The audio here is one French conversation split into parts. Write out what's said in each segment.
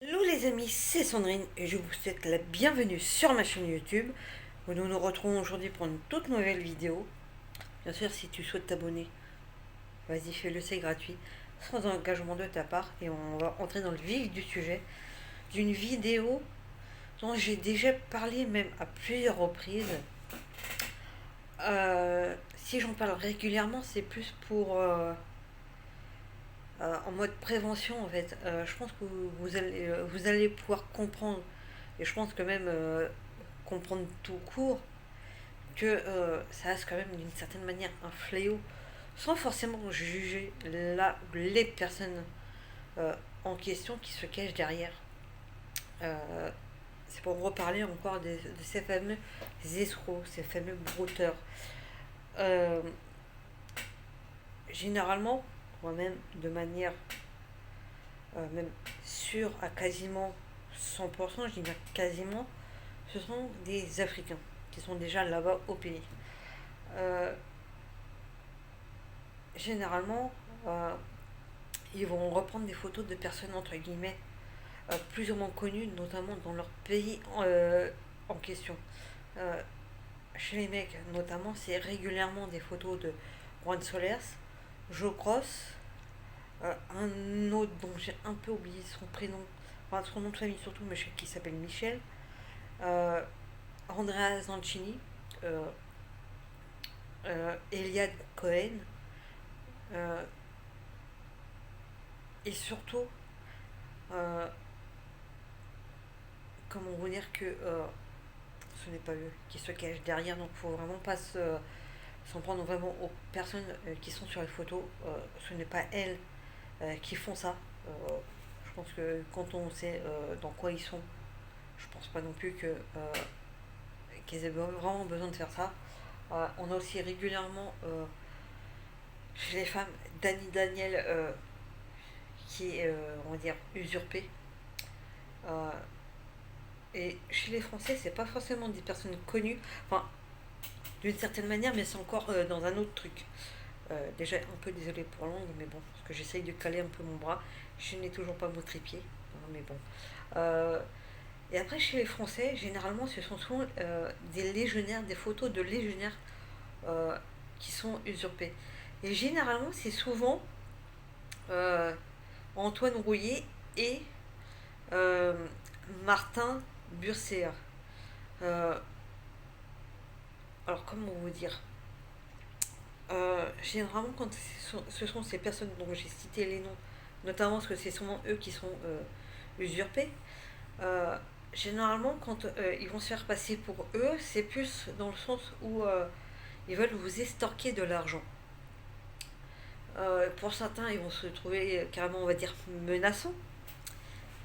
Hello les amis, c'est Sandrine et je vous souhaite la bienvenue sur ma chaîne YouTube où nous nous retrouvons aujourd'hui pour une toute nouvelle vidéo. Bien sûr, si tu souhaites t'abonner, vas-y fais-le, c'est gratuit, sans engagement de ta part, et on va entrer dans le vif du sujet d'une vidéo dont j'ai déjà parlé même à plusieurs reprises. Si j'en parle régulièrement, c'est plus pour en mode prévention en fait. Je pense que vous allez pouvoir comprendre, et je pense que même comprendre tout court, que ça reste quand même d'une certaine manière un fléau, sans forcément juger les personnes en question qui se cachent derrière. Euh, c'est pour reparler encore de ces fameux escrocs, ces fameux brouteurs. Euh, Généralement, moi-même, de manière même sûre à quasiment 100%, je dis bien quasiment, ce sont des Africains qui sont déjà là-bas au pays. Euh, Généralement, euh, ils vont reprendre des photos de personnes entre guillemets plus ou moins connues, notamment dans leur pays en question. Euh, Chez les mecs, notamment, c'est régulièrement des photos de Juan Solers, Joe Cross, un autre dont j'ai un peu oublié son prénom, enfin son nom de famille surtout, mais je sais qu'il s'appelle Michel, euh, Andrea Zancini, euh, Eliade Cohen, euh, et surtout, euh, comment vous dire que ce n'est pas eux qui se cachent derrière, donc il faut vraiment pas s'en prendre vraiment aux personnes qui sont sur les photos. Ce n'est pas elles qui font ça. Euh, je pense que quand on sait dans quoi ils sont, je pense pas non plus qu'ils aient vraiment besoin de faire ça. On a aussi régulièrement chez les femmes Dani Daniel qui est, on va dire, usurpée. Euh, et chez les Français, c'est pas forcément des personnes connues, enfin, d'une certaine manière, mais c'est encore dans un autre truc. Déjà, un peu désolé pour l'angle, mais bon, parce que j'essaye de caler un peu mon bras. Je n'ai toujours pas mon trépied, mais bon. Euh, et après, chez les Français, généralement, ce sont souvent des légionnaires, des photos de légionnaires euh, qui sont usurpés. Et généralement, c'est souvent euh, Antoine Rouillet et euh, Martin Burser. Euh, alors, comment vous dire, généralement, quand ce sont ces personnes dont j'ai cité les noms, notamment parce que c'est souvent eux qui sont usurpés, euh, généralement, quand ils vont se faire passer pour eux, c'est plus dans le sens où ils veulent vous estorquer de l'argent. Pour certains, ils vont se trouver carrément, on va dire, menaçants,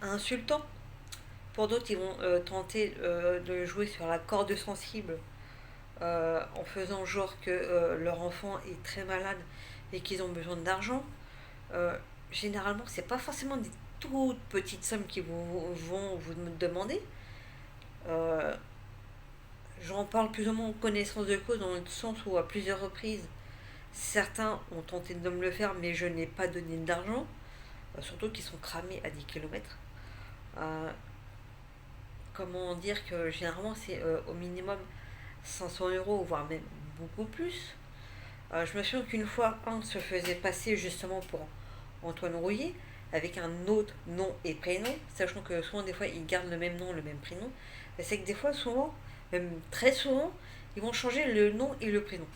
insultants. Pour d'autres, ils vont tenter de jouer sur la corde sensible en faisant genre que leur enfant est très malade et qu'ils ont besoin d'argent. Euh, Généralement, c'est pas forcément des toutes petites sommes qui vont vous demander. Euh, J'en parle plus ou moins en connaissance de cause, dans le sens où à plusieurs reprises, certains ont tenté de me le faire, mais je n'ai pas donné d'argent, surtout qu'ils sont cramés à 10 km. Euh, Comment dire que généralement c'est au minimum 500 €, voire même beaucoup plus. Je me souviens qu'une fois, un se faisait passer justement pour Antoine Rouillet, avec un autre nom et prénom, sachant que souvent des fois ils gardent le même nom, le même prénom. Mais c'est que des fois, souvent, même très souvent, ils vont changer le nom et le prénom.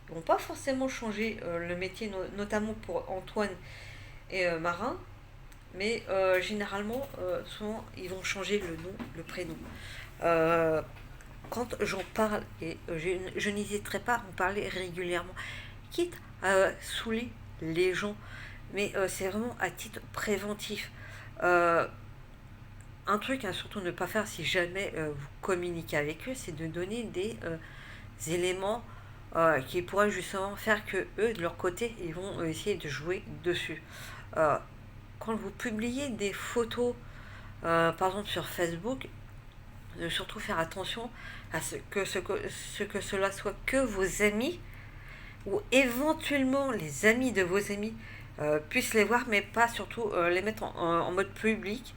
Ils vont pas forcément changer le métier, notamment pour Antoine et Marin, mais généralement, souvent, ils vont changer le nom, le prénom. Euh, Quand j'en parle, et je n'hésiterai pas à en parler régulièrement, quitte à saouler les gens, mais c'est vraiment à titre préventif. Euh, un truc à surtout ne pas faire si jamais vous communiquez avec eux, c'est de donner des éléments qui pourraient justement faire que eux, de leur côté, ils vont essayer de jouer dessus. Euh, Quand vous publiez des photos, par exemple sur Facebook, de surtout faire attention à ce que cela soit que vos amis ou éventuellement les amis de vos amis puissent les voir, mais pas surtout les mettre en mode public.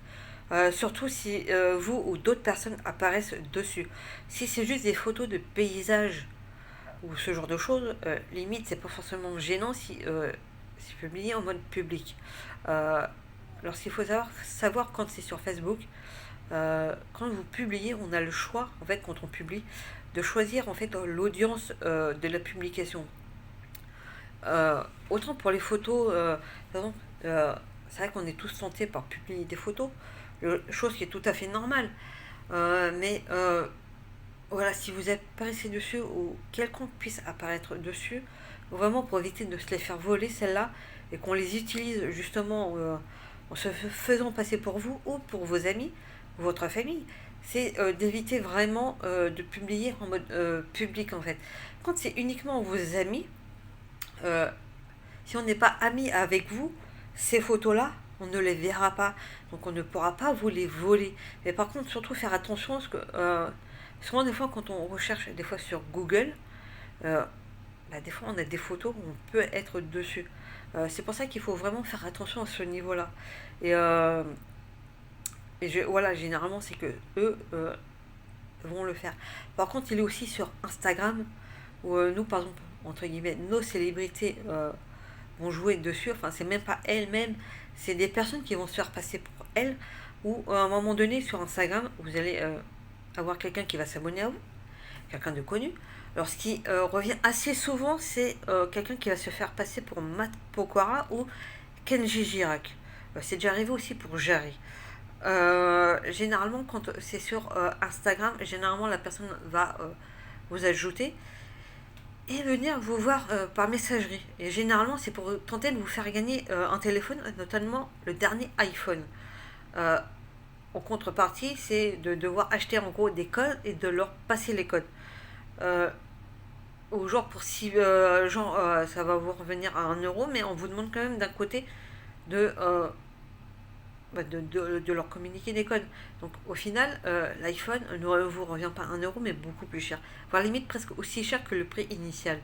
Surtout si vous ou d'autres personnes apparaissent dessus. Si c'est juste des photos de paysages ou ce genre de choses, limite, c'est pas forcément gênant si c'est publié en mode public. Euh, alors, ce qu'il faut savoir quand c'est sur Facebook, quand vous publiez, on a le choix, en fait, quand on publie, de choisir en fait l'audience de la publication. Autant pour les photos, par exemple, c'est vrai qu'on est tous tentés par publier des photos, chose qui est tout à fait normale. Mais voilà, si vous apparaissez dessus ou quelqu'un puisse apparaître dessus, vraiment pour éviter de se les faire voler celles-là et qu'on les utilise justement en se faisant passer pour vous ou pour vos amis, votre famille, c'est d'éviter vraiment de publier en mode public en fait. Quand c'est uniquement vos amis, euh, si on n'est pas amis avec vous, ces photos-là, on ne les verra pas. Donc on ne pourra pas vous les voler. Mais par contre, surtout faire attention parce que souvent des fois quand on recherche des fois sur Google, euh, bah, des fois on a des photos où on peut être dessus. C'est pour ça qu'il faut vraiment faire attention à ce niveau-là. Et, voilà, généralement c'est que eux vont le faire. Par contre, il est aussi sur Instagram où nous, par exemple, entre guillemets, nos célébrités vont jouer dessus. Enfin, c'est même pas elles-mêmes, c'est des personnes qui vont se faire passer pour elles. Ou à un moment donné, sur Instagram, vous allez avoir quelqu'un qui va s'abonner à vous, quelqu'un de connu. Alors, ce qui revient assez souvent, c'est quelqu'un qui va se faire passer pour Matt Pokora ou Kenji Girac. C'est déjà arrivé aussi pour Jarry. Généralement, quand c'est sur Instagram, généralement la personne va vous ajouter et venir vous voir par messagerie. Et généralement, c'est pour tenter de vous faire gagner un téléphone, notamment le dernier iPhone. Euh, En contrepartie, c'est de devoir acheter en gros des codes et de leur passer les codes. Euh, Ou genre pour si ça va vous revenir à 1 euro, mais on vous demande quand même d'un côté de, de leur communiquer des codes. Donc au final, l'iPhone ne vous revient pas 1 euro, mais beaucoup plus cher. Voire limite presque aussi cher que le prix initial.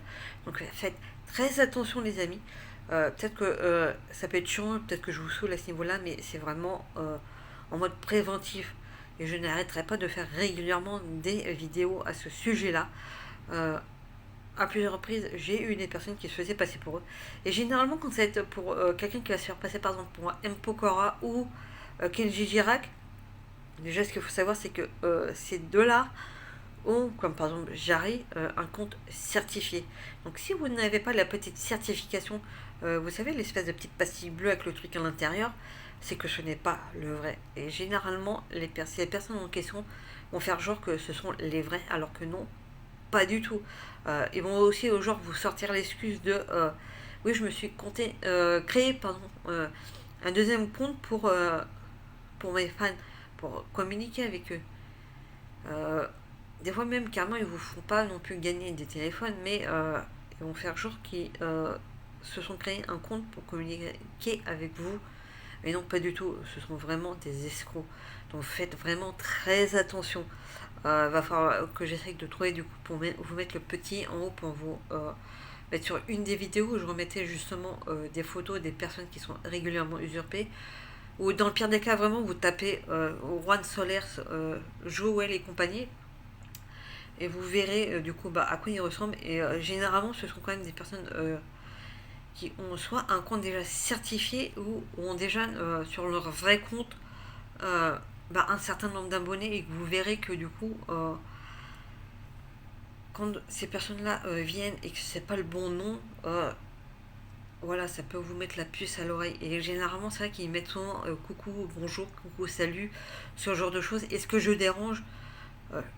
Donc faites très attention les amis. Peut-être que ça peut être chiant, peut-être que je vous saoule à ce niveau-là, mais c'est vraiment en mode préventif. Et je n'arrêterai pas de faire régulièrement des vidéos à ce sujet-là. Euh, à plusieurs reprises, j'ai eu des personnes qui se faisaient passer pour eux. Et généralement, quand c'est pour quelqu'un qui va se faire passer par exemple pour M. Pokora ou Kenji Girac, déjà ce qu'il faut savoir, c'est que ces deux-là ont, comme par exemple Jarry, un compte certifié. Donc si vous n'avez pas la petite certification, vous savez, l'espèce de petite pastille bleue avec le truc à l'intérieur, c'est que ce n'est pas le vrai. Et généralement, les personnes en question vont faire genre que ce sont les vrais, alors que non, pas du tout. Ils vont aussi au genre vous sortir l'excuse de oui, je me suis créé pardon, un deuxième compte pour mes fans, pour communiquer avec eux. Euh, des fois même carrément ils vous font pas non plus gagner des téléphones, mais ils vont faire genre qu'ils se sont créés un compte pour communiquer avec vous. Mais non, pas du tout, ce sont vraiment des escrocs. Donc faites vraiment très attention. Va falloir que j'essaye de trouver du coup pour vous mettre le petit en haut pour vous mettre sur une des vidéos où je remettais justement des photos des personnes qui sont régulièrement usurpées. Ou dans le pire des cas, vraiment, vous tapez Juan Solers, Joel et compagnie, et vous verrez du coup à quoi ils ressemblent. Et généralement, ce sont quand même des personnes qui ont soit un compte déjà certifié ou ont déjà sur leur vrai compte un certain nombre d'abonnés, et que vous verrez que du coup, quand ces personnes-là viennent et que c'est pas le bon nom, voilà, ça peut vous mettre la puce à l'oreille. Et généralement, c'est vrai qu'ils mettent souvent coucou, bonjour, coucou, salut, ce genre de choses. Est-ce que je dérange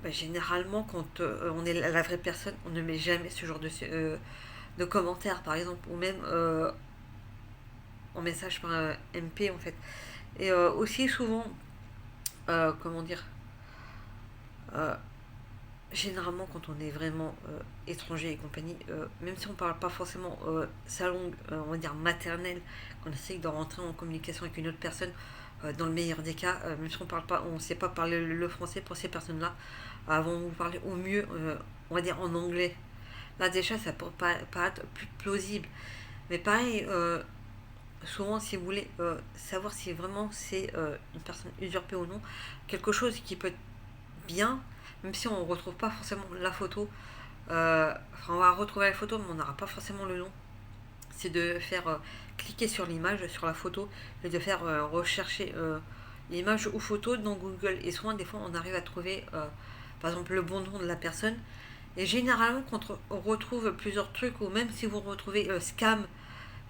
généralement, quand on est la vraie personne, on ne met jamais ce genre de commentaires, par exemple, ou même en message par MP, en fait. Et aussi, souvent, comment dire, euh, généralement, quand on est vraiment étranger et compagnie, même si on parle pas forcément sa langue, on va dire maternelle, qu'on essaye de rentrer en communication avec une autre personne, dans le meilleur des cas, même si on ne sait pas parler le français pour ces personnes-là, vont vous parler au mieux, on va dire en anglais. Là déjà, ça peut paraître plus plausible. Mais pareil, souvent, si vous voulez savoir si vraiment c'est une personne usurpée ou non, quelque chose qui peut être bien, même si on ne retrouve pas forcément la photo, enfin on va retrouver la photo mais on n'aura pas forcément le nom, c'est de faire cliquer sur l'image, sur la photo, et de faire rechercher l'image ou photo dans Google. Et souvent, des fois, on arrive à trouver, par exemple, le bon nom de la personne. Et généralement, quand on retrouve plusieurs trucs, ou même si vous retrouvez scam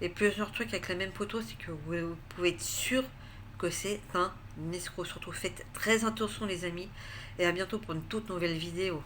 et plusieurs trucs avec la même photo, c'est que vous pouvez être sûr que c'est un escroc. Surtout, faites très attention, les amis. Et à bientôt pour une toute nouvelle vidéo.